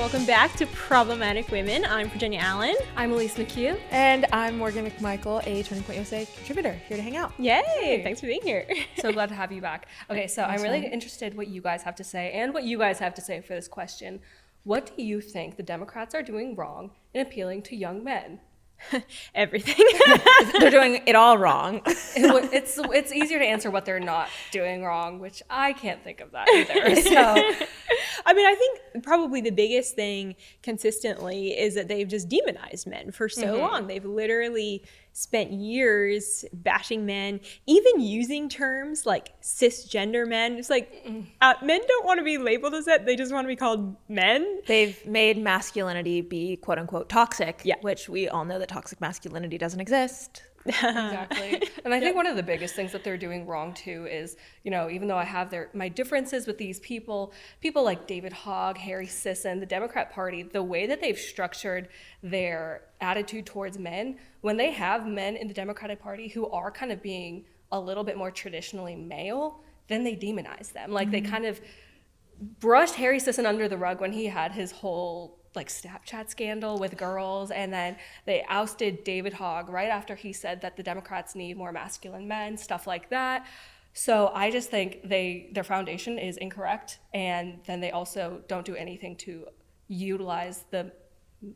welcome back to Problematic Women. I'm Virginia Allen. I'm Elise McHugh. And I'm Morgan McMichael, a Turning Point USA contributor, here to hang out. Yay! Hey. Thanks for being here. So glad to have you back. Okay, so I'm really interested what you guys have to say and what you guys have to say for this question. What do you think the Democrats are doing wrong in appealing to young men? Everything. They're doing it all wrong. It's easier to answer what they're not doing wrong, which I can't think of that either. So, I mean, I think probably the biggest thing consistently is that they've just demonized men for so long. They've literally spent years bashing men, even using terms like cisgender men. It's like, men don't want to be labeled as that. They just want to be called men. They've made masculinity be quote unquote toxic, which we all know that toxic masculinity doesn't exist. Exactly. And I think one of the biggest things that they're doing wrong too is, you know, even though I have my differences with these people like David Hogg, Harry Sisson, the Democrat Party, the way that they've structured their attitude towards men, when they have men in the Democratic Party who are kind of being a little bit more traditionally male, then they demonize them. Like they kind of brushed Harry Sisson under the rug when he had his whole like Snapchat scandal with girls, and then they ousted David Hogg right after he said that the Democrats need more masculine men, stuff like that. So I just think their foundation is incorrect, and then they also don't do anything to utilize the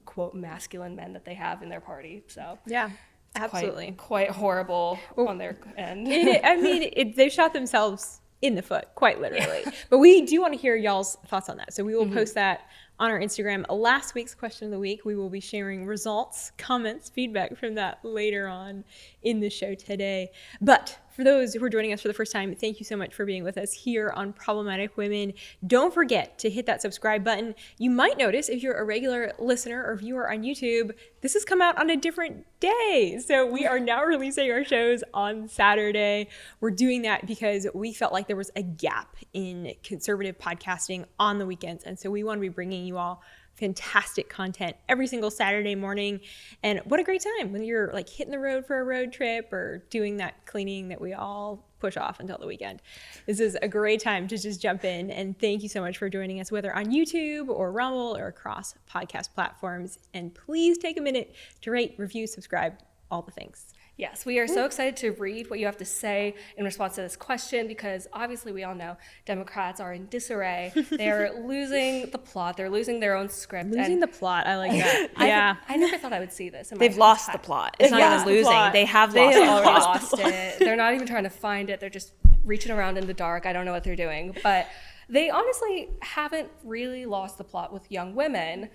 quote masculine men that they have in their party. So yeah, absolutely, quite horrible on their end. They've shot themselves in the foot, quite literally. But we do want to hear y'all's thoughts on that. So we will post that on our Instagram. Last week's question of the week, we will be sharing results, comments, feedback from that later on in the show today. But for those who are joining us for the first time, thank you so much for being with us here on Problematic Women. Don't forget to hit that subscribe button. You might notice if you're a regular listener or viewer on YouTube, this has come out on a different day. So we are now releasing our shows on Saturday. We're doing that because we felt like there was a gap in conservative podcasting on the weekends. And so we want to be bringing you all fantastic content every single Saturday morning. And what a great time when you're like hitting the road for a road trip or doing that cleaning that we all push off until the weekend. This is a great time to just jump in. And thank you so much for joining us, whether on YouTube or Rumble or across podcast platforms. And please take a minute to rate, review, subscribe, all the things. Yes, we are so excited to read what you have to say in response to this question, because obviously we all know Democrats are in disarray. They're losing the plot. They're losing their own script. Losing the plot. I like that. Yeah. I never thought I would see this. They've lost the plot. It's not even losing. They have lost it. They're not even trying to find it. They're just reaching around in the dark. I don't know what they're doing. But they honestly haven't really lost the plot with young women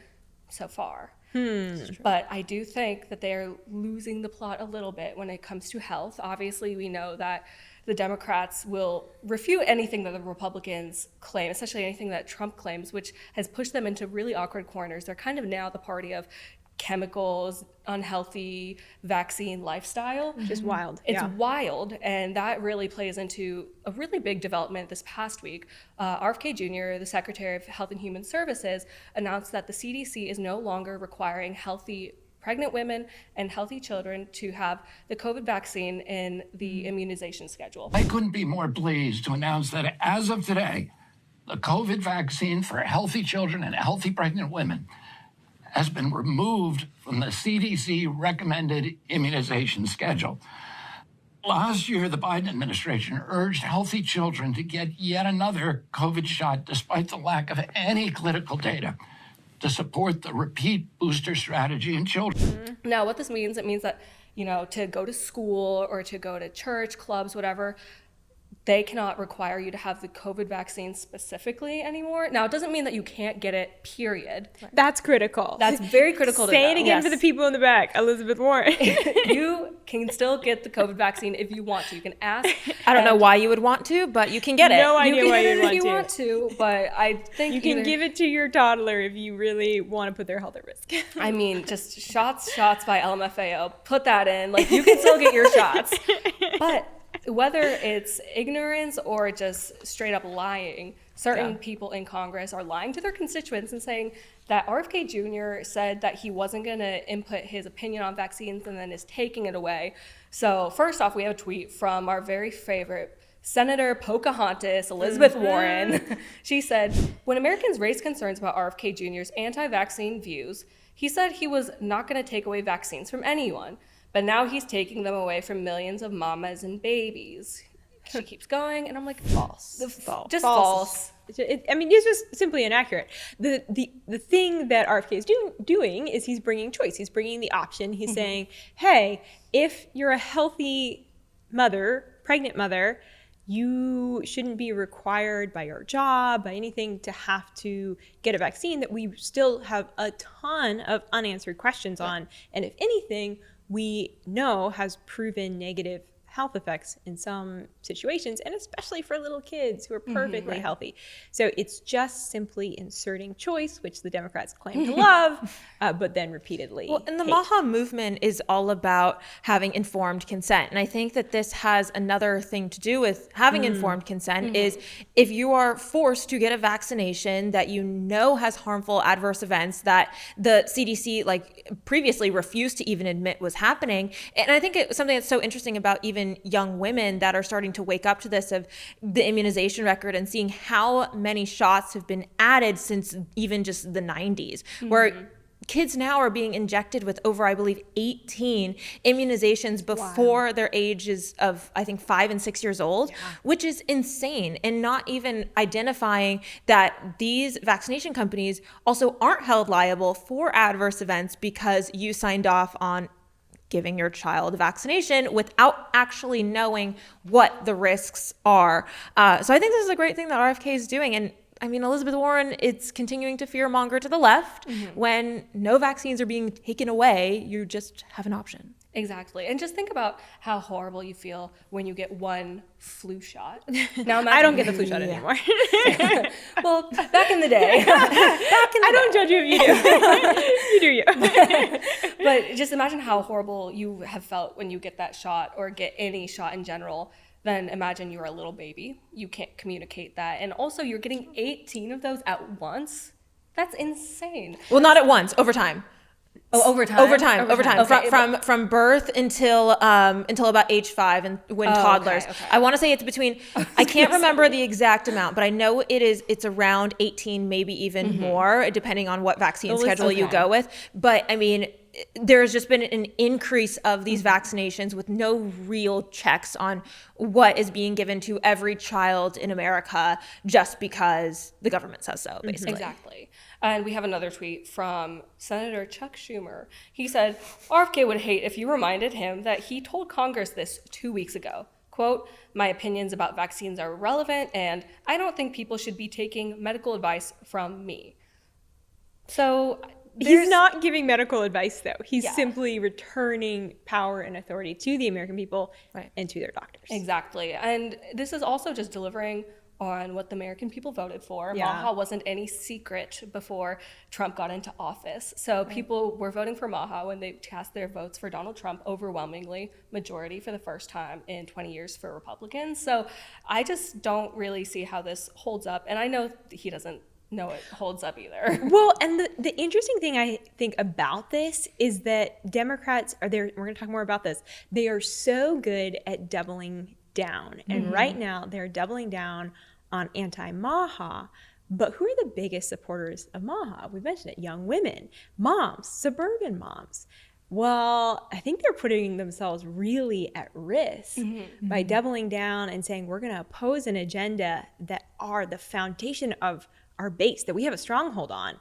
so far. But I do think that they're losing the plot a little bit when it comes to health. Obviously, we know that the Democrats will refute anything that the Republicans claim, especially anything that Trump claims, which has pushed them into really awkward corners. They're kind of now the party of chemicals, unhealthy vaccine lifestyle. Just wild. It's wild, and that really plays into a really big development this past week. RFK Jr., the Secretary of Health and Human Services, announced that the CDC is no longer requiring healthy pregnant women and healthy children to have the COVID vaccine in the immunization schedule. I couldn't be more pleased to announce that as of today, the COVID vaccine for healthy children and healthy pregnant women has been removed from the CDC recommended immunization schedule. Last year, the Biden administration urged healthy children to get yet another COVID shot despite the lack of any clinical data to support the repeat booster strategy in children. Now, what this means, it means that, you know, to go to school or to go to church, clubs, whatever, they cannot require you to have the COVID vaccine specifically anymore. Now, it doesn't mean that you can't get it, period. That's critical. That's very critical to know. Say it again for the people in the back, Elizabeth Warren. You can still get the COVID vaccine if you want to. You can ask. I don't know why you would want to, but you can get it. No idea why you can want to, but I think you can give it to your toddler if you really want to put their health at risk. I mean, just shots by LMFAO. Put that in. Like, you can still get your shots. But whether it's ignorance or just straight up lying, certain people in Congress are lying to their constituents and saying that RFK Jr. said that he wasn't going to input his opinion on vaccines and then is taking it away. So first off, we have a tweet from our very favorite Senator Pocahontas Elizabeth Warren. She said, when Americans raised concerns about RFK Jr.'s anti-vaccine views, he said he was not going to take away vaccines from anyone, but now he's taking them away from millions of mamas and babies. She keeps going, and I'm like, false. Just false. It's just simply inaccurate. The thing that RFK is doing is he's bringing choice. He's bringing the option. He's saying, hey, if you're a healthy mother, pregnant mother, you shouldn't be required by your job, by anything, to have to get a vaccine that we still have a ton of unanswered questions on. And if anything, we know has proven negative health effects in some situations, and especially for little kids who are perfectly healthy. So it's just simply inserting choice, which the Democrats claim to love, but then repeatedly and the hate. MAHA movement is all about having informed consent. And I think that this has another thing to do with having informed consent is if you are forced to get a vaccination that you know has harmful adverse events that the CDC previously refused to even admit was happening. And I think it's something that's so interesting about even young women that are starting to wake up to this, of the immunization record and seeing how many shots have been added since even just the 90s, where kids now are being injected with over, I believe, 18 immunizations before their ages of, I think, 5 and 6 years old, which is insane. And not even identifying that these vaccination companies also aren't held liable for adverse events because you signed off on giving your child a vaccination without actually knowing what the risks are. So I think this is a great thing that RFK is doing. And I mean, Elizabeth Warren, it's continuing to fearmonger to the left. When no vaccines are being taken away, you just have an option. Exactly. And just think about how horrible you feel when you get one flu shot. Now I don't get the flu shot anymore. Well, back in the day. I don't judge you if you do. You do you. But just imagine how horrible you have felt when you get that shot, or get any shot in general. Then imagine you're a little baby. You can't communicate that. And also you're getting 18 of those at once. That's insane. Well, not at once, over time. Oh, over time. Okay. From birth until about age 5, and when toddlers. Okay. I want to say it's between. I can't remember the exact amount, but I know it's around 18, maybe even more, depending on what vaccine schedule you go with. But I mean, there's just been an increase of these vaccinations with no real checks on what is being given to every child in America just because the government says so, basically. Exactly. And we have another tweet from Senator Chuck Schumer. He said, RFK would hate if you reminded him that he told Congress this 2 weeks ago. Quote, my opinions about vaccines are irrelevant, and I don't think people should be taking medical advice from me. So he's not giving medical advice, though. He's simply returning power and authority to the American people and to their doctors. Exactly. And this is also just delivering on what the American people voted for. MAHA wasn't any secret before Trump got into office. So people were voting for MAHA when they cast their votes for Donald Trump, overwhelmingly majority for the first time in 20 years for Republicans. So I just don't really see how this holds up. And I know he doesn't know it holds up either. Well, and the interesting thing I think about this is that Democrats are there. We're going to talk more about this. They are so good at doubling down. And right now they're doubling down on anti-MAHA. But who are the biggest supporters of MAHA? We mentioned it, young women, moms, suburban moms. Well, I think they're putting themselves really at risk by doubling down and saying we're going to oppose an agenda that are the foundation of our base, that we have a stronghold on,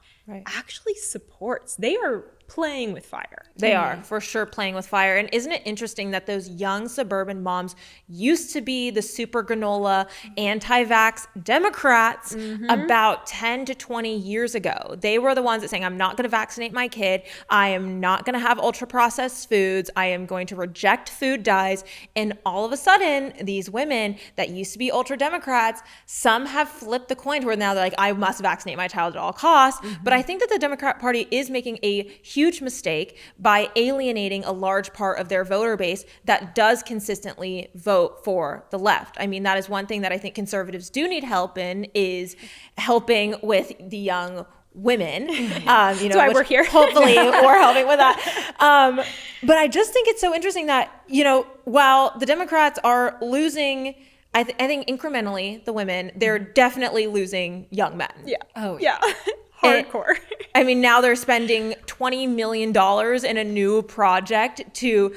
actually supports. They are playing with fire. They are for sure playing with fire. And isn't it interesting that those young suburban moms used to be the super granola anti-vax Democrats about 10 to 20 years ago? They were the ones that saying, I'm not going to vaccinate my kid. I am not going to have ultra processed foods. I am going to reject food dyes. And all of a sudden, these women that used to be ultra Democrats, some have flipped the coin to where now they're like, I must vaccinate my child at all costs. But I think that the Democrat Party is making a huge mistake by alienating a large part of their voter base that does consistently vote for the left. I mean, that is one thing that I think conservatives do need help in, is helping with the young women. That's why we're here. Hopefully we're helping with that. But I just think it's so interesting that, while the Democrats are losing, I think incrementally, the women, they're definitely losing young men. Yeah. Oh, yeah. Hardcore. I mean, now they're spending $20 million in a new project to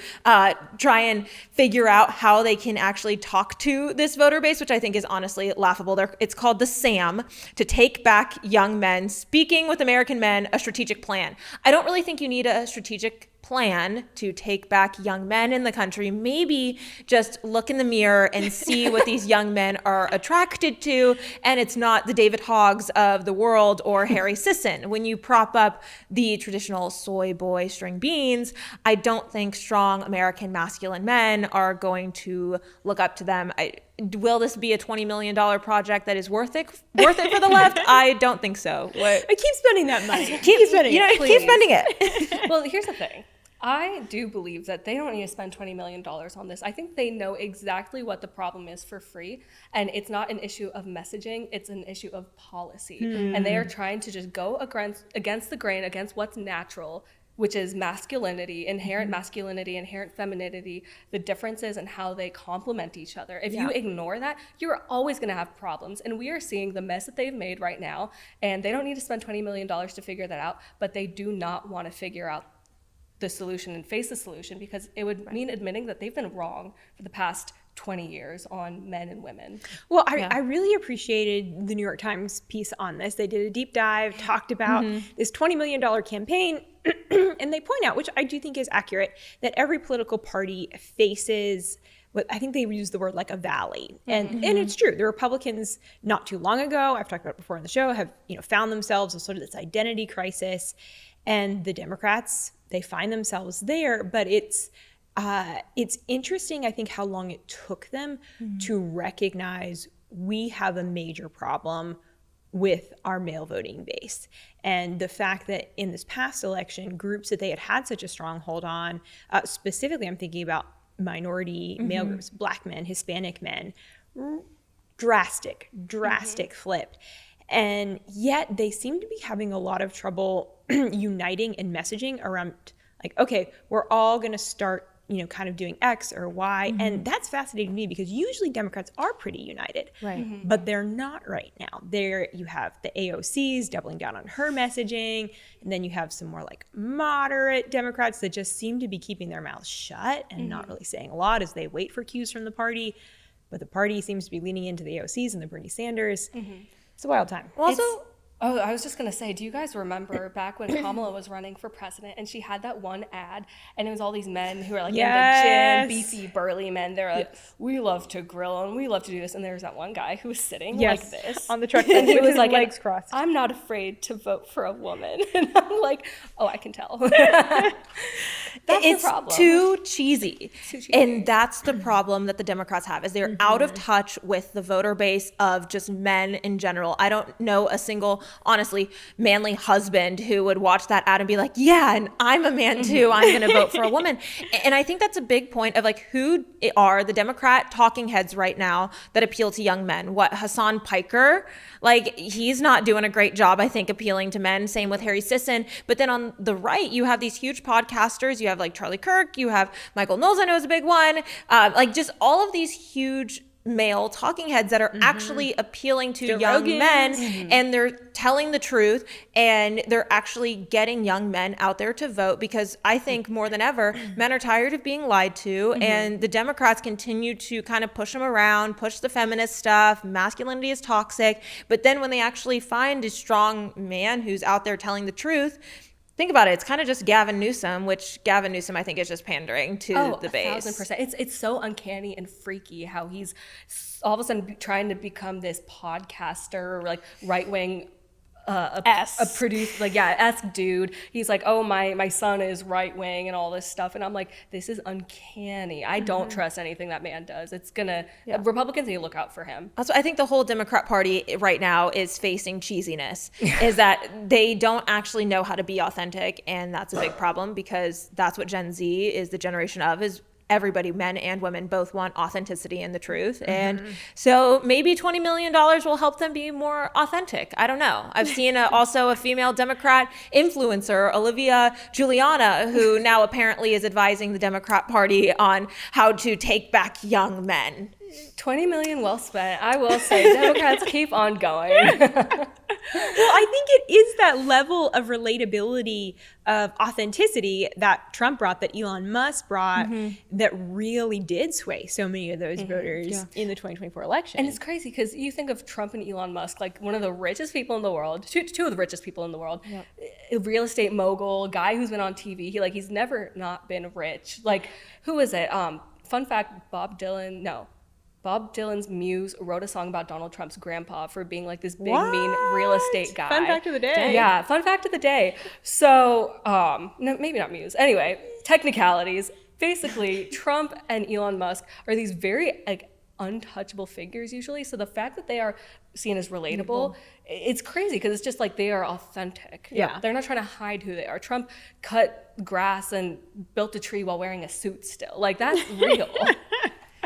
try and figure out how they can actually talk to this voter base, which I think is honestly laughable. It's called the SAM, to Take Back Young Men, Speaking with American Men, a Strategic Plan. I don't really think you need a strategic plan to take back young men in the country. Maybe just look in the mirror and see what these young men are attracted to, and it's not the David Hoggs of the world or Harry Sisson. When you prop up the traditional soy boy string beans, I don't think strong American masculine men are going to look up to them. Will this be a $20 million project that is worth it for the left? I don't think so. I keep spending that money. Keep spending it. Well, here's the thing. I do believe that they don't need to spend $20 million on this. I think they know exactly what the problem is for free. And it's not an issue of messaging. It's an issue of policy. And they are trying to just go against the grain, against what's natural, which is masculinity, inherent femininity, the differences in how they complement each other. If you ignore that, you're always gonna have problems. And we are seeing the mess that they've made right now. And they don't need to spend $20 million to figure that out, but they do not wanna figure out the solution and face the solution, because it would mean admitting that they've been wrong for the past 20 years on men and women. Well, I really appreciated the New York Times piece on this. They did a deep dive, talked about this $20 million campaign, and they point out, which I do think is accurate, that every political party faces what I think they use the word like a valley. And it's true. The Republicans not too long ago, I've talked about it before in the show, have found themselves with sort of this identity crisis. And the Democrats, they find themselves there, but it's interesting, I think, how long it took them to recognize we have a major problem with our male voting base. And the fact that in this past election, groups that they had such a strong hold on, specifically I'm thinking about minority male groups, Black men, Hispanic men, drastic flip. And yet they seem to be having a lot of trouble uniting and messaging around, like, okay, we're all going to start, kind of doing X or Y. And that's fascinating to me, because usually Democrats are pretty united, Right. But they're not right now. You have the AOCs doubling down on her messaging. And then you have some more like moderate Democrats that just seem to be keeping their mouths shut and not really saying a lot as they wait for cues from the party. But the party seems to be leaning into the AOCs and the Bernie Sanders. It's a wild time. Also, I was just going to say, do you guys remember back when Kamala was running for president and she had that one ad and it was all these men who are like in the gym, beefy, burly men. They're like, we love to grill and we love to do this. And there's that one guy who was sitting like this. On the truck and he with was his like, legs crossed. I'm not afraid to vote for a woman. And I'm like, oh, I can tell. That's it's the problem. too cheesy. And that's the problem that the Democrats have, is they're out of touch with the voter base of just men in general. I don't know a single, honestly, manly husband who would watch that ad and be like, yeah, and I'm a man too, I'm going to vote for a woman. And I think that's a big point of like, who are the Democrat talking heads right now that appeal to young men? What, Hassan Piker? Like, he's not doing a great job, I think, appealing to men. Same with Harry Sisson. But then on the right, you have these huge podcasters. You have like Charlie Kirk, you have Michael Knowles, I know is a big one. Like just all of these huge male talking heads that are actually appealing to young men, and they're telling the truth, and they're actually getting young men out there to vote, because I think more than ever, men are tired of being lied to, and the Democrats continue to kind of push them around, push the feminist stuff, masculinity is toxic, but then when they actually find a strong man who's out there telling the truth, think about it. It's kind of just Gavin Newsom, which Gavin Newsom, I think, is just pandering to the base. 1,000%. It's so uncanny and freaky how he's all of a sudden trying to become this podcaster, like right-wing S dude. He's like, oh, my son is right-wing and all this stuff. And I'm like, this is uncanny. I don't trust anything that man does. It's gonna, Republicans need to look out for him. Also, I think the whole Democrat Party right now is facing cheesiness, is that they don't actually know how to be authentic. And that's a big problem, because that's what Gen Z is the generation of, is everybody, men and women, both want authenticity and the truth. And so maybe $20 million will help them be more authentic. I don't know. I've seen also a female Democrat influencer, Olivia Juliana, who now apparently is advising the Democrat Party on how to take back young men. 20 million well spent. I will say, Democrats keep on going. Well, I think it is that level of relatability, of authenticity that Trump brought, that Elon Musk brought, that really did sway so many of those voters in the 2024 election. And it's crazy because you think of Trump and Elon Musk, like one of the richest people in the world, two of the richest people in the world, a real estate mogul, guy who's been on TV. He's never not been rich. Like, who is it? Fun fact, Bob Dylan's muse wrote a song about Donald Trump's grandpa for being like this big, mean real estate guy. Fun fact of the day. Yeah, fun fact of the day. So, no, maybe not muse. Anyway, technicalities. Basically, Trump and Elon Musk are these very untouchable figures usually. So the fact that they are seen as relatable, it's crazy because it's just like they are authentic. Yeah. They're not trying to hide who they are. Trump cut grass and built a tree while wearing a suit still. Like, that's real.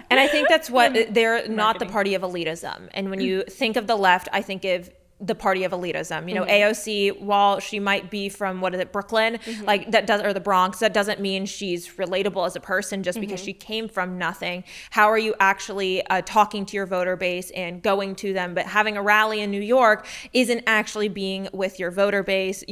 And I think that's what they're not the party of elitism. And when you think of the left, I think of the party of elitism. AOC, while she might be from Brooklyn, like that does, or the Bronx, that doesn't mean she's relatable as a person just because she came from nothing. How are you actually talking to your voter base and going to them? But having a rally in New York isn't actually being with your voter base.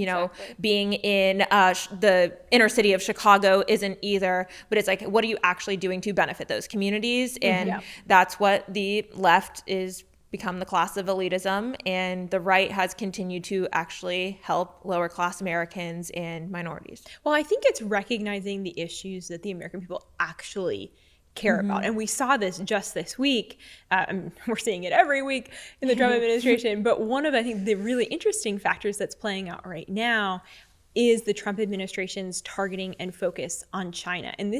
Being in the inner city of Chicago isn't either. But it's like, what are you actually doing to benefit those communities? And that's what the left is become, the class of elitism, and the right has continued to actually help lower class Americans and minorities. Well, I think it's recognizing the issues that the American people actually care about. And we saw this just this week. We're seeing it every week in the Trump administration. But one of, I think, the really interesting factors that's playing out right now is the Trump administration's targeting and focus on China. And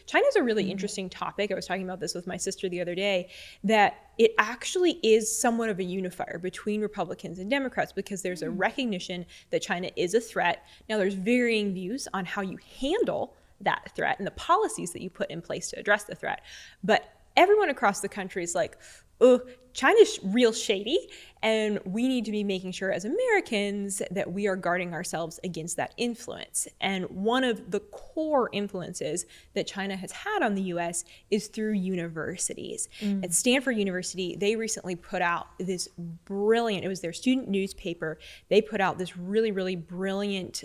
China's a really interesting topic. I was talking about this with my sister the other day, that it actually is somewhat of a unifier between Republicans and Democrats because there's a recognition that China is a threat. Now, there's varying views on how you handle that threat and the policies that you put in place to address the threat. But everyone across the country is like, oh, China's real shady, and we need to be making sure as Americans that we are guarding ourselves against that influence. And one of the core influences that China has had on the US is through universities. At Stanford University, they recently put out this brilliant, it was their student newspaper, they put out this really, really brilliant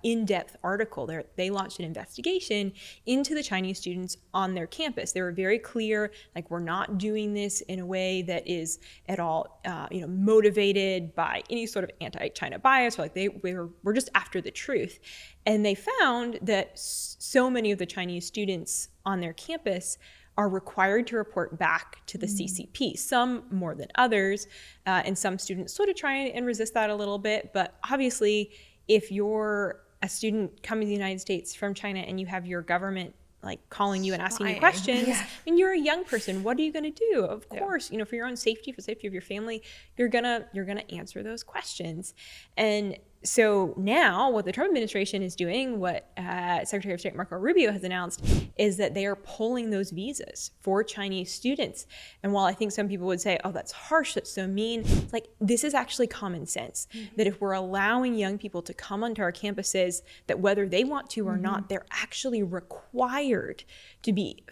in-depth article. They launched an investigation into the Chinese students on their campus. They were very clear, like, we're not doing this in a way that is at all motivated by any sort of anti-China bias, or like we're just after the truth. And they found that so many of the Chinese students on their campus are required to report back to the CCP, some more than others, and some students sort of try and resist that a little bit. But obviously, if you're a student coming to the United States from China and you have your government like calling you and asking you questions, and you're a young person, what are you going to do? Of course, for your own safety, for the safety of your family, you're gonna answer those questions. And so now what the Trump administration is doing, what Secretary of State Marco Rubio has announced, is that they are pulling those visas for Chinese students. And while I think some people would say, oh, that's harsh, that's so mean, it's like, this is actually common sense. That if we're allowing young people to come onto our campuses, that whether they want to or not, they're actually required to be,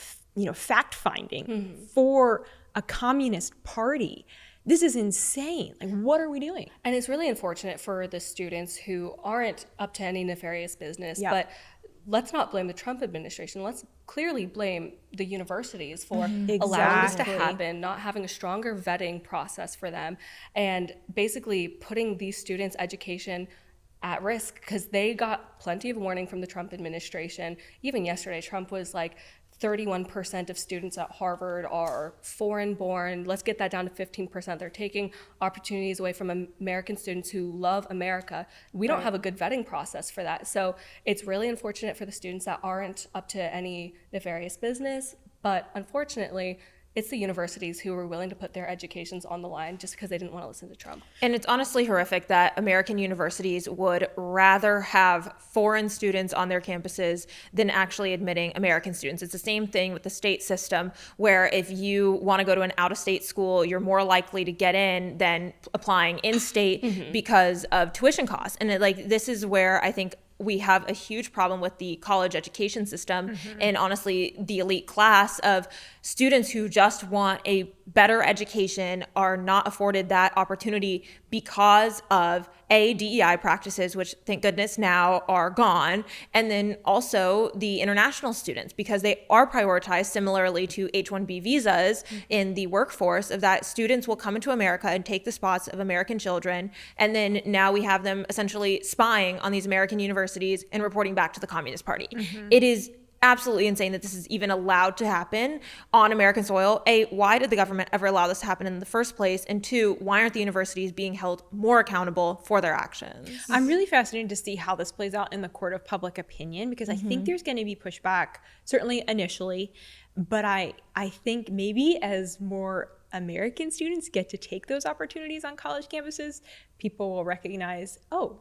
fact-finding for a communist party. This is insane. Like, what are we doing? And it's really unfortunate for the students who aren't up to any nefarious business. But let's not blame the Trump administration. Let's clearly blame the universities for allowing this to happen, not having a stronger vetting process for them, and basically putting these students' education at risk because they got plenty of warning from the Trump administration. Even yesterday, Trump was like, 31% of students at Harvard are foreign-born. Let's get that down to 15%. They're taking opportunities away from American students who love America. We don't have a good vetting process for that. So it's really unfortunate for the students that aren't up to any nefarious business. But unfortunately, it's the universities who were willing to put their educations on the line just because they didn't want to listen to Trump. And it's honestly horrific that American universities would rather have foreign students on their campuses than actually admitting American students. It's the same thing with the state system, where if you want to go to an out-of-state school, you're more likely to get in than applying in-state because of tuition costs. And this is where I think we have a huge problem with the college education system and honestly the elite class of students who just want a better education are not afforded that opportunity because of DEI practices, which thank goodness now are gone, and then also the international students, because they are prioritized similarly to H-1B visas in the workforce, of that students will come into America and take the spots of American children, and then now we have them essentially spying on these American universities and reporting back to the Communist Party. It is absolutely insane that this is even allowed to happen on American soil. A, why did the government ever allow this to happen in the first place? And two, why aren't the universities being held more accountable for their actions? I'm really fascinated to see how this plays out in the court of public opinion, because I think there's going to be pushback, certainly initially, but I think maybe as more American students get to take those opportunities on college campuses, people will recognize, oh,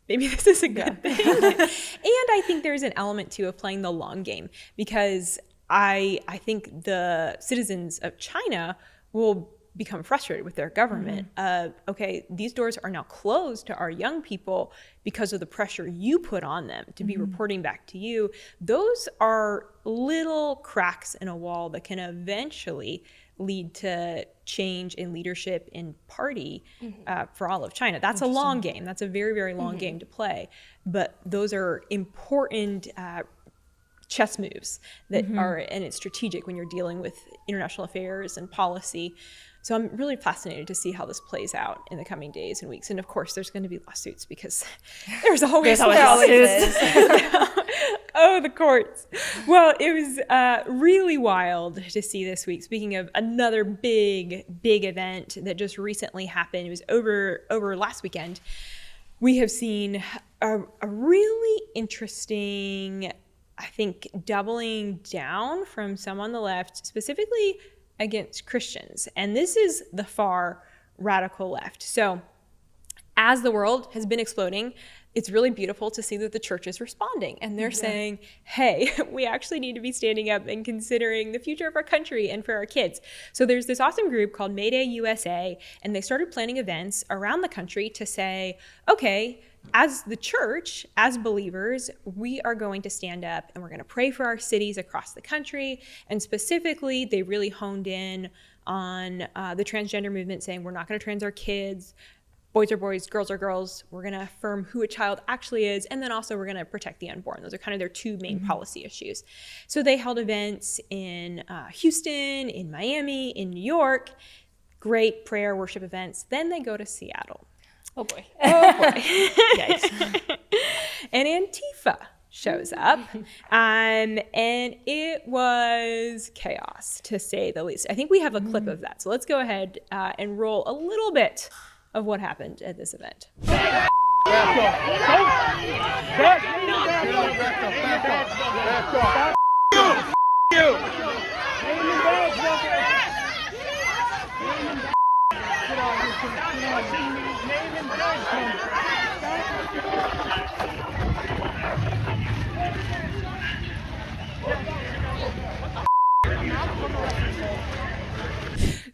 maybe this is a good thing. And I think there's an element too of playing the long game, because I think the citizens of China will become frustrated with their government. Okay, these doors are now closed to our young people because of the pressure you put on them to be reporting back to you. Those are little cracks in a wall that can eventually lead to change in leadership in party for all of China. That's a long game. That's a very, very long game to play. But those are important chess moves that are, and it's strategic when you're dealing with international affairs and policy. So I'm really fascinated to see how this plays out in the coming days and weeks. And of course, there's going to be lawsuits, because there's always lawsuits. Oh, the courts. Well, it was really wild to see this week. Speaking of another big event that just recently happened, it was over last weekend. We have seen a really interesting, I think, doubling down from some on the left, specifically against Christians. And this is the far radical left. So as the world has been exploding, it's really beautiful to see that the church is responding, and they're saying, hey, we actually need to be standing up and considering the future of our country and for our kids. So there's this awesome group called Mayday USA, and they started planning events around the country to say, okay, as the church, as believers, we are going to stand up and we're going to pray for our cities across the country. And specifically, they really honed in on the transgender movement, saying we're not going to trans our kids. Boys are boys, girls are girls. We're going to affirm who a child actually is. And then also we're going to protect the unborn. Those are kind of their two main policy issues. So they held events in Houston, in Miami, in New York, great prayer worship events. Then they go to Seattle. Oh boy. Yikes. And Antifa shows up, and it was chaos, to say the least. I think we have a clip of that. So let's go ahead and roll a little bit of what happened at this event.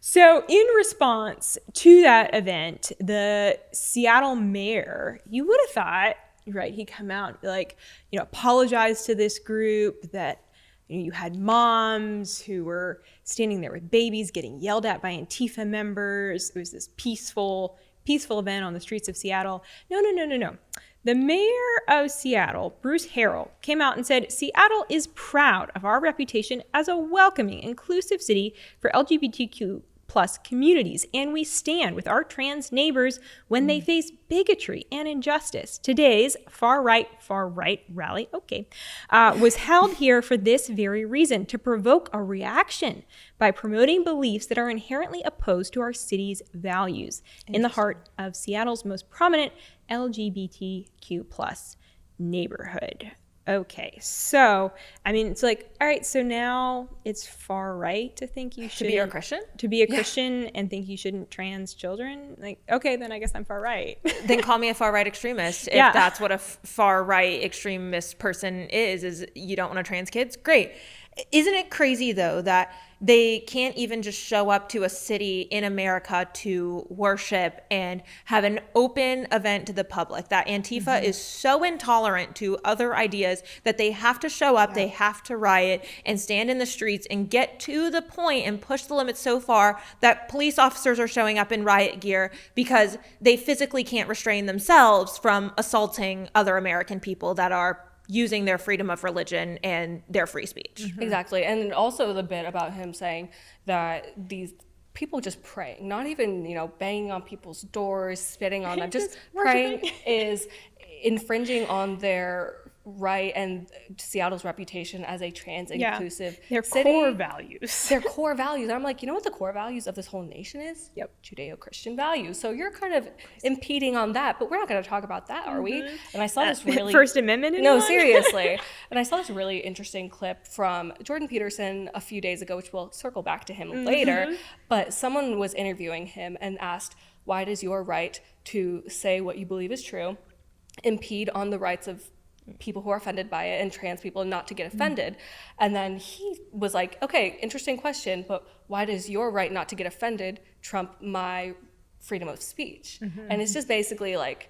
So in response to that event, the Seattle mayor, you would have thought, right, he'd come out and be like, apologize to this group, that you had moms who were standing there with babies getting yelled at by Antifa members. It was this peaceful event on the streets of Seattle. No. The mayor of Seattle, Bruce Harrell, came out and said, Seattle is proud of our reputation as a welcoming, inclusive city for LGBTQ plus communities, and we stand with our trans neighbors when they face bigotry and injustice. Today's far right rally, was held here for this very reason, to provoke a reaction by promoting beliefs that are inherently opposed to our city's values in the heart of Seattle's most prominent LGBTQ plus neighborhood. Okay, so I mean, it's like, all right, so now it's far right to think you should be a Christian? to be a Christian and think you shouldn't trans children. Like, okay, then I guess I'm far right. Then call me a far right extremist. If Yeah. that's what a far right extremist person is you don't want to trans kids? Great. Isn't it crazy though that they can't even just show up to a city in America to worship and have an open event to the public? That Antifa is so intolerant to other ideas that they have to show up, they have to riot and stand in the streets and get to the point and push the limits so far that police officers are showing up in riot gear because they physically can't restrain themselves from assaulting other American people that are using their freedom of religion and their free speech. Exactly. And also the bit about him saying that these people just praying, not even, banging on people's doors, spitting on them, just praying is infringing on their right and Seattle's reputation as a trans inclusive Their city. core values. Their core values. And I'm like, you know what the core values of this whole nation is? Yep. Judeo-Christian values. So you're kind of impeding on that, but we're not going to talk about that, are we? And I saw this really First Amendment? No, anyone? seriously. And I saw this really interesting clip from Jordan Peterson a few days ago, which we'll circle back to him later. But someone was interviewing him and asked, why does your right to say what you believe is true impede on the rights of people who are offended by it and trans people not to get offended? And then he was like, okay, interesting question, but why does your right not to get offended trump my freedom of speech? And it's just basically like,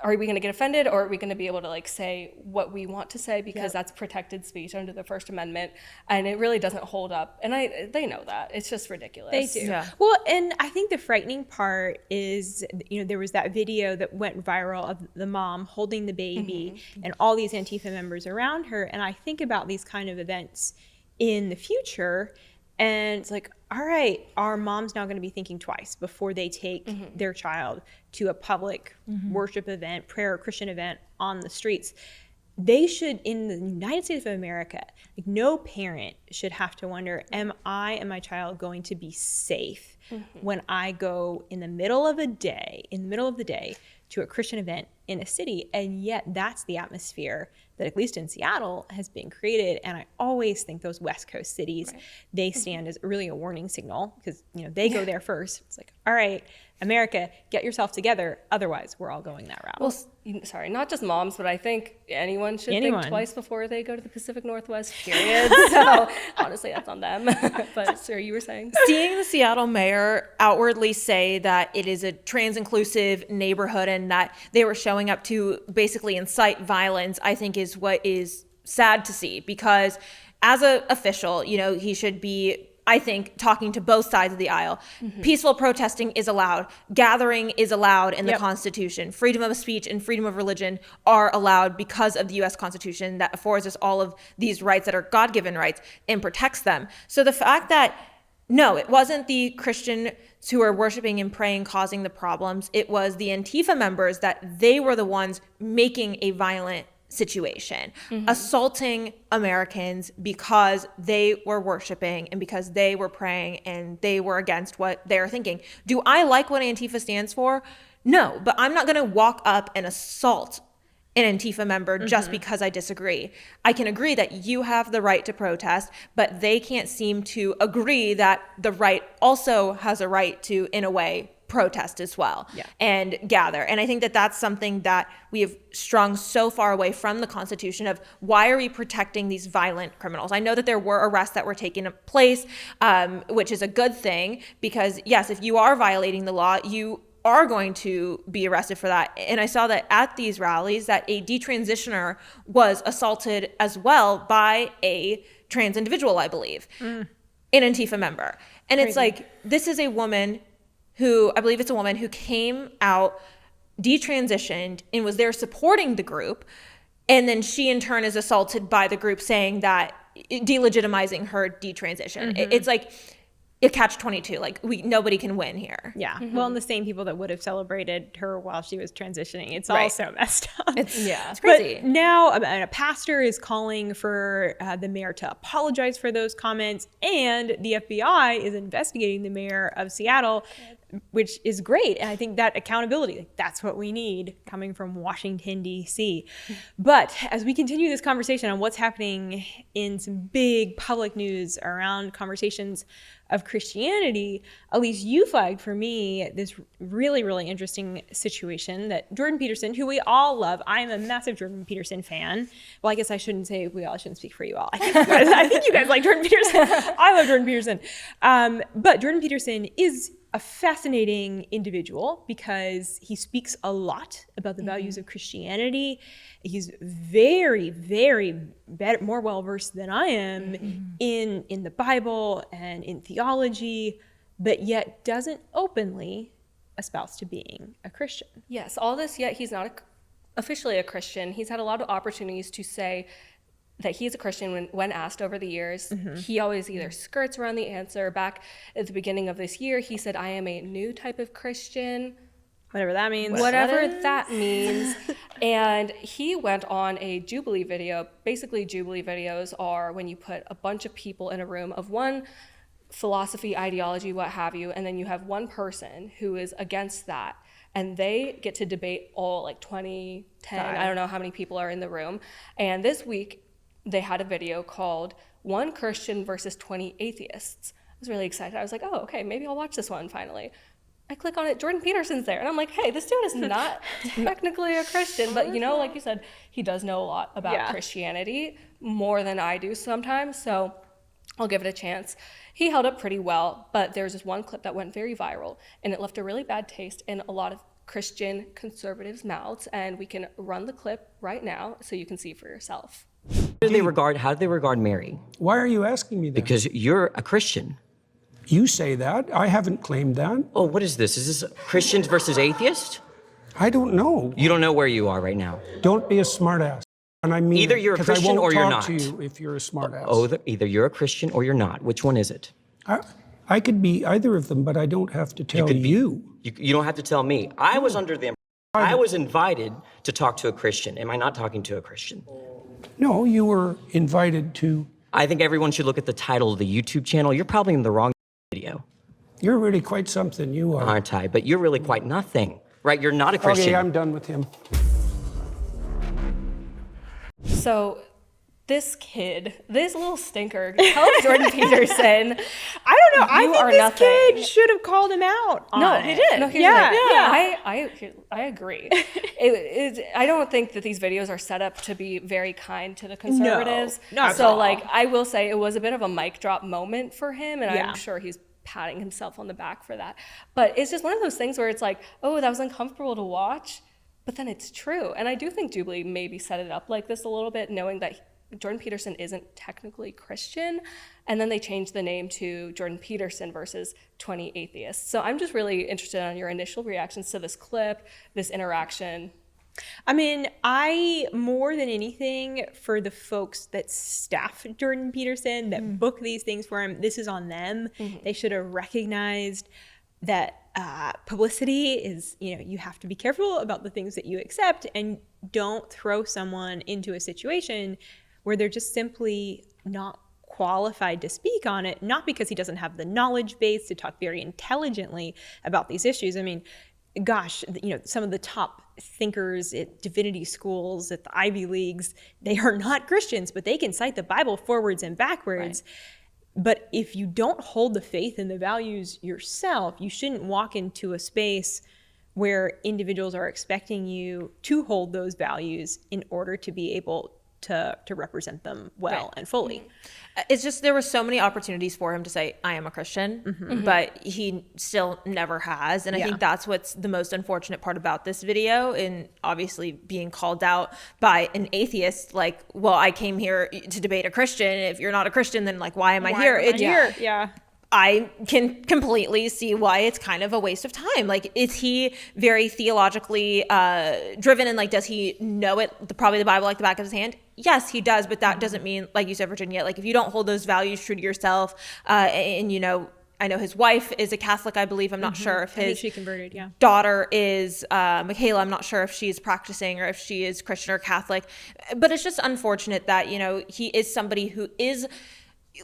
are we going to get offended, or are we going to be able to say what we want to say because that's protected speech under the First Amendment? And it really doesn't hold up. And they know that. It's just ridiculous. They do. Yeah. Well, and I think the frightening part is, there was that video that went viral of the mom holding the baby and all these Antifa members around her. And I think about these kind of events in the future, and it's like, all right, our mom's now going to be thinking twice before they take their child to a public worship event, prayer, Christian event on the streets. They should, in the United States of America, no parent should have to wonder, am I and my child going to be safe when I go in the middle of the day to a Christian event in a city? And yet that's the atmosphere that, at least in Seattle, has been created. And I always think those West Coast cities, they stand as really a warning signal, because they go there first. It's like, all right, America, get yourself together. Otherwise, we're all going that route. Well, sorry, not just moms, but I think anyone should think twice before they go to the Pacific Northwest, period. So honestly, that's on them. But sir, you were saying? Seeing the Seattle mayor outwardly say that it is a trans-inclusive neighborhood and that they were showing up to basically incite violence, I think is what is sad to see, because as an official, he should be, I think, talking to both sides of the aisle. Peaceful protesting is allowed. Gathering is allowed in the Constitution. Freedom of speech and freedom of religion are allowed because of the U.S. Constitution that affords us all of these rights that are God-given rights and protects them. So the fact that, no, it wasn't the Christians who are worshiping and praying causing the problems. It was the Antifa members, that they were the ones making a violent situation, assaulting Americans because they were worshiping and because they were praying and they were against what they're thinking. Do I like what Antifa stands for? No, but I'm not going to walk up and assault an Antifa member just because I disagree. I can agree that you have the right to protest, but they can't seem to agree that the right also has a right to, in a way, protest as well and gather. And I think that that's something that we have strung so far away from the Constitution of, why are we protecting these violent criminals? I know that there were arrests that were taking place, which is a good thing, because yes, if you are violating the law, you are going to be arrested for that. And I saw that at these rallies that a detransitioner was assaulted as well by a trans individual, I believe, an Antifa member. And it's like, this is a woman who, I believe it's a woman who came out, detransitioned, and was there supporting the group. And then she in turn is assaulted by the group, saying that, delegitimizing her detransition. It's like a catch-22. Like, nobody can win here. Yeah. Well, and the same people that would have celebrated her while she was transitioning. It's all so messed up. It's crazy. But now a pastor is calling for the mayor to apologize for those comments, and the FBI is investigating the mayor of Seattle which is great. And I think that accountability, like, that's what we need coming from Washington, D.C. But as we continue this conversation on what's happening in some big public news around conversations of Christianity, Elise, you flagged for me this really, really interesting situation that Jordan Peterson, who we all love, I'm a massive Jordan Peterson fan. Well, I guess I shouldn't say we all, I shouldn't speak for you all. I think you guys like Jordan Peterson. I love Jordan Peterson. But Jordan Peterson is a fascinating individual because he speaks a lot about the values of Christianity. He's very, very more well-versed than I am in the Bible and in theology, but yet doesn't openly espouse to being a Christian. Yes, all this, yet he's not officially a Christian. He's had a lot of opportunities to say that he's a Christian when asked over the years. He always either skirts around the answer. Back at the beginning of this year, he said, I am a new type of Christian. Whatever that means. Whatever that means. And he went on a Jubilee video. Basically, Jubilee videos are when you put a bunch of people in a room of one philosophy, ideology, what have you, and then you have one person who is against that. And they get to debate all like 20, 10, I don't know how many people are in the room. And this week, they had a video called One Christian versus 20 Atheists. I was really excited. I was like, oh, okay, maybe I'll watch this one finally. I click on it, Jordan Peterson's there. And I'm like, hey, this dude is not technically a Christian. But, you know, like you said, he does know a lot about Christianity, more than I do sometimes. So I'll give it a chance. He held up pretty well, but there's this one clip that went very viral, and it left a really bad taste in a lot of Christian conservatives' mouths. And we can run the clip right now so you can see for yourself. How do they regard Mary? Why are you asking me that? Because you're a Christian. You say that. I haven't claimed that. Oh, what is this? Is this Christians versus atheists? I don't know. You don't know where you are right now. Don't be a smartass. And I mean, Either you're a 'cause I Christian won't or you're talk not. to you if you're a smartass. Oh, either you're a Christian or you're not. Which one is it? I could be either of them, but I don't have to tell could be. you. You don't have to tell me. I was under the I was invited to talk to a Christian. Am I not talking to a Christian? No, you were invited to. I think everyone should look at the title of the YouTube channel. You're probably in the wrong video, You're really quite something, you are. aren't I? But you're really quite nothing, right? You're not a Christian. Okay, I'm done with him. So this kid, this little stinker, tells Jordan Peterson, I don't know. I You think are this nothing. kid should have called him out on No, it. he did. No, here's Yeah, the thing. yeah. I agree. I don't think that these videos are set up to be very kind to the conservatives. not at so all. like I will say it was a bit of a mic drop moment for him, and Yeah. I'm sure he's patting himself on the back for that. But it's just one of those things where it's like, oh, that was uncomfortable to watch, but then it's true. And I do think Jubilee maybe set it up like this a little bit, knowing that Jordan Peterson isn't technically Christian, and then they changed the name to Jordan Peterson versus 20 Atheists. So I'm just really interested on your initial reactions to this clip, this interaction. I mean, I, more than anything, for the folks that staff Jordan Peterson, that book these things for him, this is on them. They should have recognized that publicity is, you have to be careful about the things that you accept, and don't throw someone into a situation where they're just simply not qualified to speak on it, not because he doesn't have the knowledge base to talk very intelligently about these issues. I mean, gosh, some of the top thinkers at divinity schools, at the Ivy Leagues, they are not Christians, but they can cite the Bible forwards and backwards. Right. But if you don't hold the faith and the values yourself, you shouldn't walk into a space where individuals are expecting you to hold those values in order to be able to represent them well and fully. It's just there were so many opportunities for him to say, I am a Christian, but he still never has. And I think that's what's the most unfortunate part about this video, and obviously being called out by an atheist, like, well, I came here to debate a Christian. If you're not a Christian, then like, why am I here? Yeah. I can completely see why it's kind of a waste of time. Like, is he very theologically driven, and like, does he know probably the Bible like the back of his hand? Yes, he does, but that doesn't mean, like you said, Virginia, like if you don't hold those values true to yourself, and I know his wife is a Catholic, I believe. I'm not sure if I think his she converted, daughter is Michaela. I'm not sure if she's practicing or if she is Christian or Catholic. But it's just unfortunate that, he is somebody who is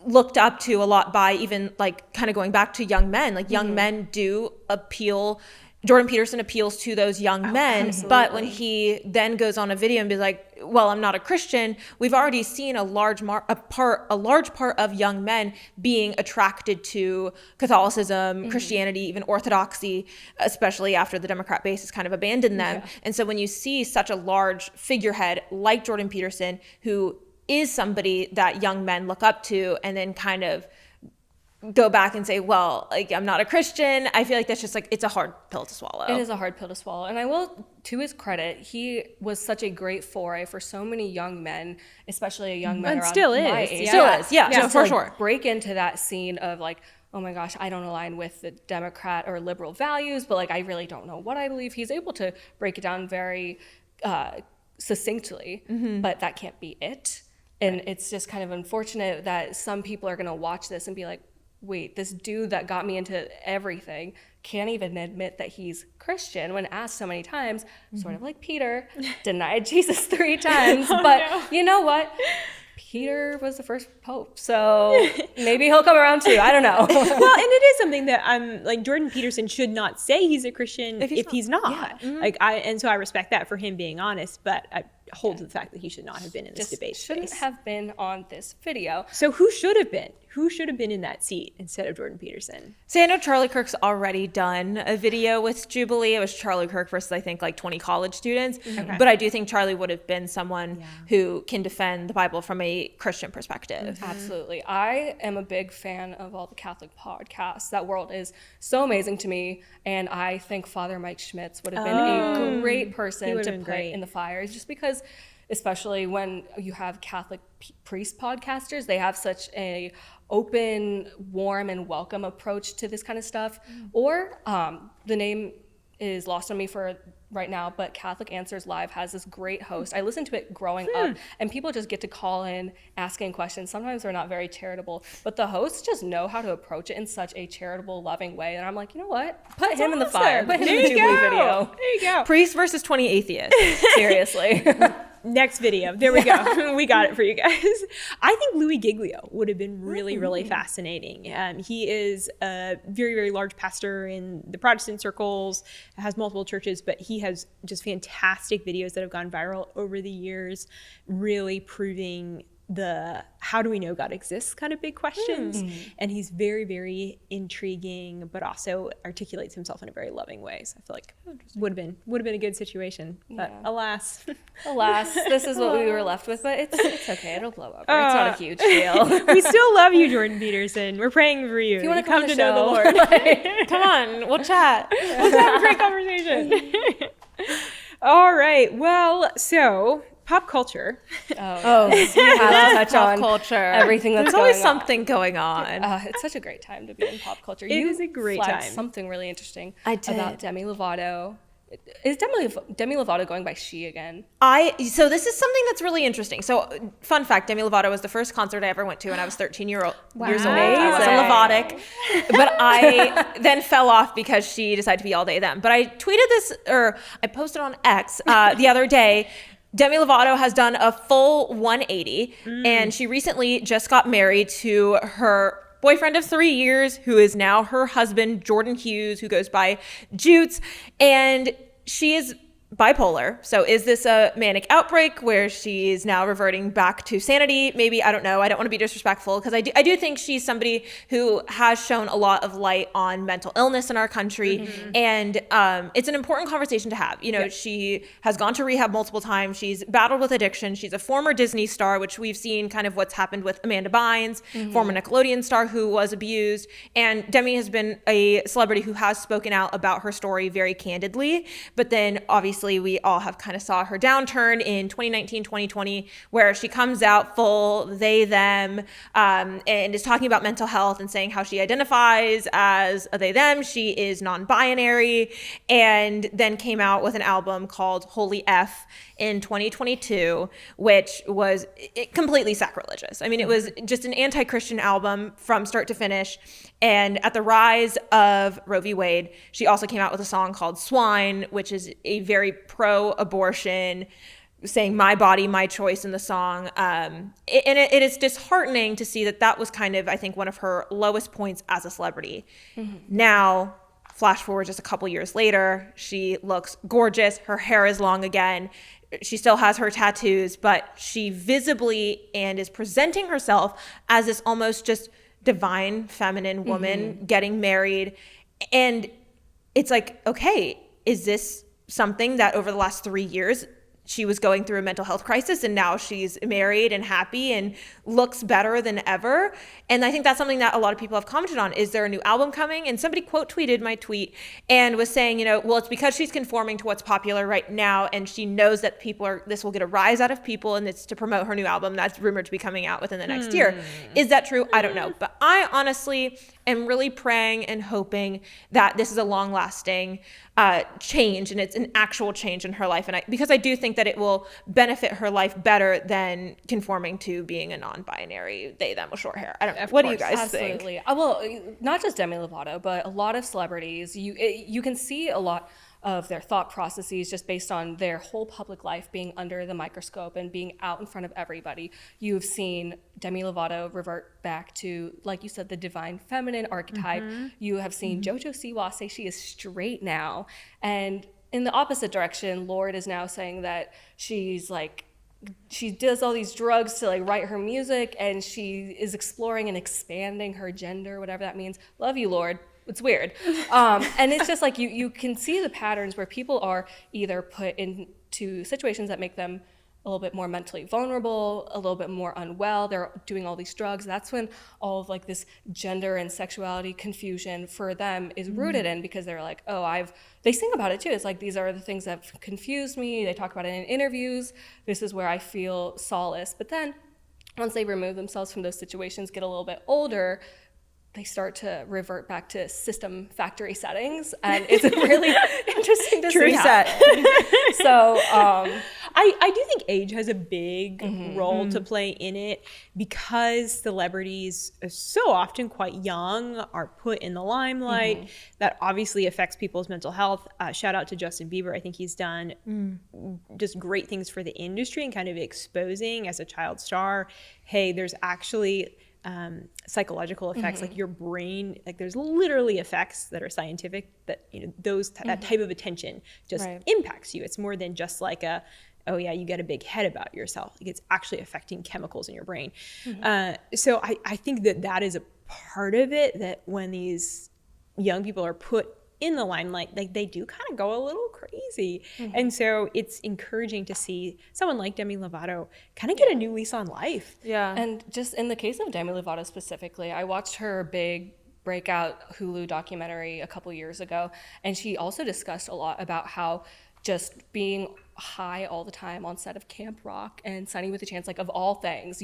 looked up to a lot by even like kind of going back to young men. Like young men do appeal. Jordan Peterson appeals to those young men, but when he then goes on a video and be like, well, I'm not a Christian, we've already seen a large part of young men being attracted to Catholicism, Christianity, even Orthodoxy, especially after the Democrat base has kind of abandoned them. And so when you see such a large figurehead like Jordan Peterson, who is somebody that young men look up to, and then kind of go back and say, well, like, I'm not a Christian, I feel like that's just like, it's a hard pill to swallow. It is a hard pill to swallow. And I will, to his credit, he was such a great foray for so many young men, especially a young man And around still my is. age. Still is, yeah, Just for to, sure. break into that scene of like, oh my gosh, I don't align with the Democrat or liberal values, but like, I really don't know what I believe. He's able to break it down very succinctly, but that can't be it. And it's just kind of unfortunate that some people are going to watch this and be like, wait, this dude that got me into everything can't even admit that he's Christian when asked so many times, sort of like Peter, denied Jesus 3 times. But you know what? Peter was the first pope, so maybe he'll come around too. I don't know. Well, and it is something that I'm like, Jordan Peterson should not say he's a Christian if he's not. Like, and so I respect that for him being honest, but I hold to the fact that he should not have been in this debate Shouldn't space. have been on this video. So who should have been? Who should have been in that seat instead of Jordan Peterson? So I know Charlie Kirk's already done a video with Jubilee. It was Charlie Kirk versus, I think, like 20 college students. But I do think Charlie would have been someone who can defend the Bible from a Christian perspective. Absolutely. I am a big fan of all the Catholic podcasts. That world is so amazing to me. And I think Father Mike Schmitz would have been a great person to put in the fires, just because, especially when you have Catholic priest podcasters, they have such a open, warm, and welcome approach to this kind of stuff. Or the name is lost on me for right now, but Catholic Answers Live has this great host. I listened to it growing up, and people just get to call in asking questions. Sometimes they're not very charitable, but the hosts just know how to approach it in such a charitable, loving way. And I'm like, you know what? Put him in the fire. Put him in the Jubilee video. There you go. Priest versus 20 atheists. Seriously. Next video. There we go. We got it for you guys. I think Louis Giglio would have been really, really fascinating. He is a very, very large pastor in the Protestant circles, has multiple churches, but he has just fantastic videos that have gone viral over the years, really proving the how do we know God exists kind of big questions. And he's very, very intriguing, but also articulates himself in a very loving way. So I feel like would have been a good situation. But alas. Alas, this is what we were left with, but it's okay. It'll blow over. It's not a huge deal. We still love you, Jordan Peterson. We're praying for you. If you want to come come to on know the the Lord. Come on, we'll chat. Let's have a great conversation. All right. Well, so pop culture. You have to touch Pop on culture. everything that's There's always going on. something going on. It's such a great time to be in pop culture. It is a great flagged time. Something really interesting I did. about Demi Lovato. Is Demi Lovato going by she again? So this is something that's really interesting. So fun fact, Demi Lovato was the first concert I ever went to when I was 13 years old. I was a Lovatic, but I then fell off because she decided to be all day them. But I tweeted this, or I posted on X the other day. Demi Lovato has done a full 180, and she recently just got married to her boyfriend of 3 years, who is now her husband, Jordan Hughes, who goes by Jutes, and she is bipolar. So is this a manic outbreak where she's now reverting back to sanity? Maybe, I don't know. I don't want to be disrespectful, because I do think she's somebody who has shown a lot of light on mental illness in our country. And it's an important conversation to have. You know, she has gone to rehab multiple times. She's battled with addiction. She's a former Disney star, which we've seen kind of what's happened with Amanda Bynes, former Nickelodeon star who was abused. And Demi has been a celebrity who has spoken out about her story very candidly. But then obviously we all have kind of saw her downturn in 2019, 2020, where she comes out full they, them, and is talking about mental health and saying how she identifies as a they, them. She is non-binary, and then came out with an album called Holy F in 2022, which was completely sacrilegious. I mean, it was just an anti-Christian album from start to finish. And at the rise of Roe v. Wade, she also came out with a song called Swine, which is a very pro-abortion, saying my body, my choice in the song. And it is disheartening to see that was kind of, I think, one of her lowest points as a celebrity. Now, flash forward just a couple years later, she looks gorgeous. Her hair is long again. She still has her tattoos, but she visibly and is presenting herself as this almost just divine feminine woman getting married. And it's like, okay, is this something that over the last 3 years she was going through a mental health crisis and now she's married and happy and looks better than ever? And I think that's something that a lot of people have commented on. Is there a new album coming? And somebody quote tweeted my tweet and was saying, well, it's because she's conforming to what's popular right now and she knows that this will get a rise out of people and it's to promote her new album that's rumored to be coming out within the next year. Is that true? I don't know. But I honestly am really praying and hoping that this is a long-lasting change and it's an actual change in her life. And because I do think that it will benefit her life better than conforming to being a non-binary they, them with short hair. I don't know. What do you guys think? Absolutely. Well, not just Demi Lovato, but a lot of celebrities, you can see a lot of their thought processes just based on their whole public life being under the microscope and being out in front of everybody. You've seen Demi Lovato revert back to, like you said, the divine feminine archetype. You have seen JoJo Siwa say she is straight now. And in the opposite direction, Lorde is now saying that she's like, she does all these drugs to like write her music and she is exploring and expanding her gender, whatever that means. Love you, Lorde. It's weird. And it's just like you can see the patterns where people are either put into situations that make them a little bit more mentally vulnerable, a little bit more unwell. They're doing all these drugs. That's when all of like this gender and sexuality confusion for them is rooted in, because they're like, they sing about it too. It's like, these are the things that confused me. They talk about it in interviews. This is where I feel solace. But then once they remove themselves from those situations, get a little bit older, they start to revert back to system factory settings, and it's really interesting to see happen. So I do think age has a big role to play in it, because celebrities are so often quite young, are put in the limelight. That obviously affects people's mental health. Shout out to Justin Bieber. I think he's done just great things for the industry and kind of exposing as a child star, hey, there's actually psychological effects, like your brain, like there's literally effects that are scientific that, that type of attention just impacts you. It's more than just like you get a big head about yourself. Like, it's actually affecting chemicals in your brain. So I think that is a part of it, that when these young people are put in the limelight, like, they do kind of go a little crazy. And so it's encouraging to see someone like Demi Lovato kind of get a new lease on life. Yeah. And just in the case of Demi Lovato specifically, I watched her big breakout Hulu documentary a couple years ago, and she also discussed a lot about how just being high all the time on set of Camp Rock and Sunny with a Chance, like, of all things,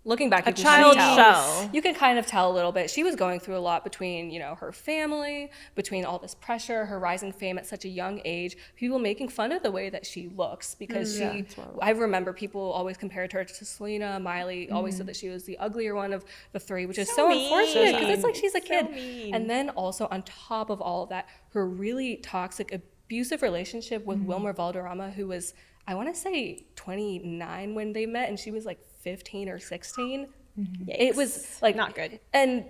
looking back, a child show. You can kind of tell a little bit. She was going through a lot between, her family, between all this pressure, her rising fame at such a young age, people making fun of the way that she looks, because I remember people always compared her to Selena. Miley always said that she was the uglier one of the three, which is so unfortunate, because it's like she's a kid. And then also on top of all of that, her really toxic, abusive relationship with Wilmer Valderrama, who was, I want to say 29 when they met, and she was like 15 or 16. It was like not good. And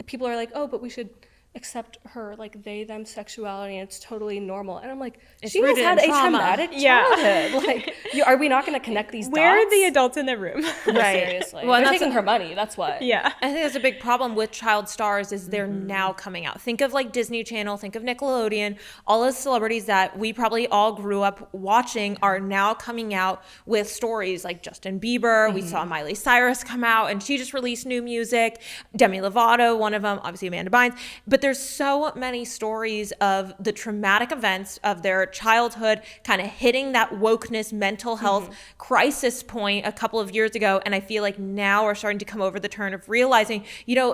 people are like, but we should accept her, like, they, them sexuality, and it's totally normal. And I'm like, she has had a traumatic childhood. Like, are we not going to connect these dots? Where are the adults in the room? Seriously. Well, they're taking her money, that's what. Yeah. I think that's a big problem with child stars, is they're now coming out. Think of like Disney Channel, think of Nickelodeon. All the celebrities that we probably all grew up watching are now coming out with stories, like Justin Bieber. We saw Miley Cyrus come out and she just released new music. Demi Lovato, one of them, obviously Amanda Bynes. But there's so many stories of the traumatic events of their childhood kind of hitting that wokeness mental health crisis point a couple of years ago. And I feel like now we're starting to come over the turn of realizing,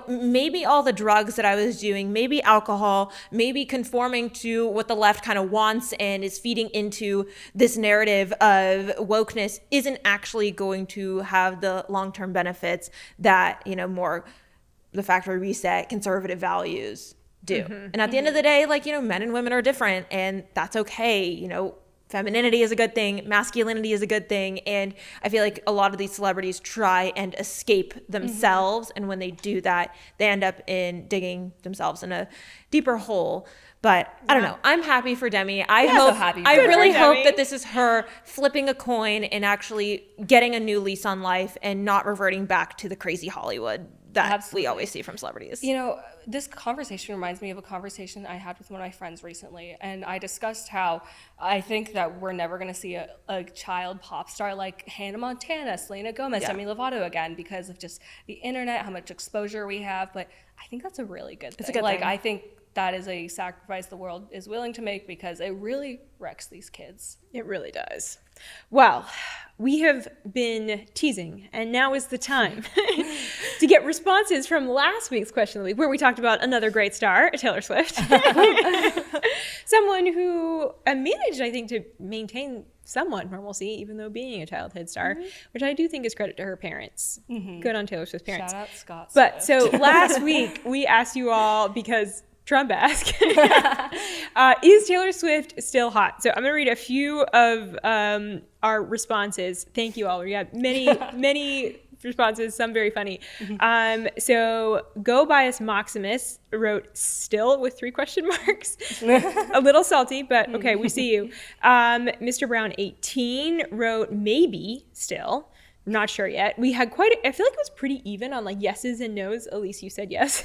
maybe all the drugs that I was doing, maybe alcohol, maybe conforming to what the left kind of wants and is feeding into this narrative of wokeness isn't actually going to have the long-term benefits that, more the factory reset, conservative values do. And at the end of the day, like, men and women are different, and that's okay. femininity is a good thing, masculinity is a good thing, and I feel like a lot of these celebrities try and escape themselves, and when they do that, they end up in digging themselves in a deeper hole. But I don't know. I'm happy for Demi. I really hope that this is her flipping a coin and actually getting a new lease on life and not reverting back to the crazy Hollywood that we always see from celebrities. You know, this conversation reminds me of a conversation I had with one of my friends recently, and I discussed how I think that we're never going to see a child pop star like Hannah Montana, Selena Gomez, Demi Lovato again because of just the internet, how much exposure we have. But I think that's a really good thing. It's a good thing. I think that is a sacrifice the world is willing to make because it really wrecks these kids. It really does. Well, we have been teasing, and now is the time to get responses from last week's question of the week, where we talked about another great star, Taylor Swift. Someone who managed, I think, to maintain somewhat normalcy, even though being a childhood star, which I do think is credit to her parents. Good on Taylor Swift's parents. Shout out Scott But Swift. so last week, we asked you all, because Trump asked, is Taylor Swift still hot? So I'm going to read a few of our responses. Thank you all. We got many responses, some very funny. So Go Bias Maximus wrote still with 3 question marks. A little salty, but okay, we see you. Mr. Brown 18 wrote maybe still. I'm not sure yet. We had I feel like it was pretty even on like yeses and nos. Elise, you said yes.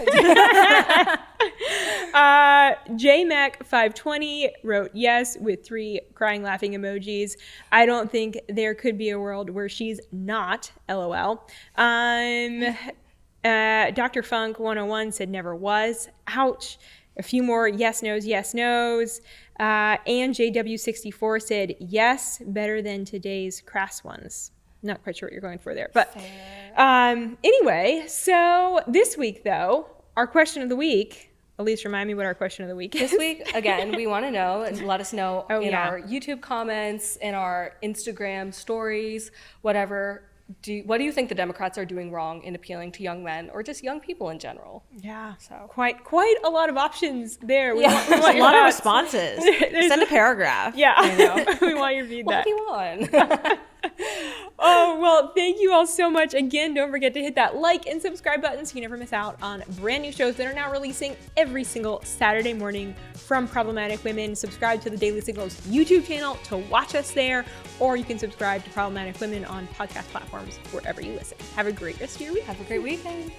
JMac520 wrote yes with 3 crying laughing emojis. I don't think there could be a world where she's not, LOL. Dr. Funk 101 said never was. Ouch. A few more yes nos. And JW64 said yes, better than today's crass ones. Not quite sure what you're going for there. But anyway, so this week, though, our question of the week, Elise, remind me what our question of the week is. This week, again, we want to know and let us know our YouTube comments, in our Instagram stories, whatever. What do you think the Democrats are doing wrong in appealing to young men or just young people in general? Yeah, so quite a lot of options there. We want a lot of responses. Send a paragraph. Yeah, I know. We want your feedback. What do you want? Oh, well, thank you all so much. Again, don't forget to hit that like and subscribe button so you never miss out on brand new shows that are now releasing every single Saturday morning from Problematic Women. Subscribe to the Daily Signals YouTube channel to watch us there, or you can subscribe to Problematic Women on podcast platforms wherever you listen. Have a great rest of your week. Have a great weekend.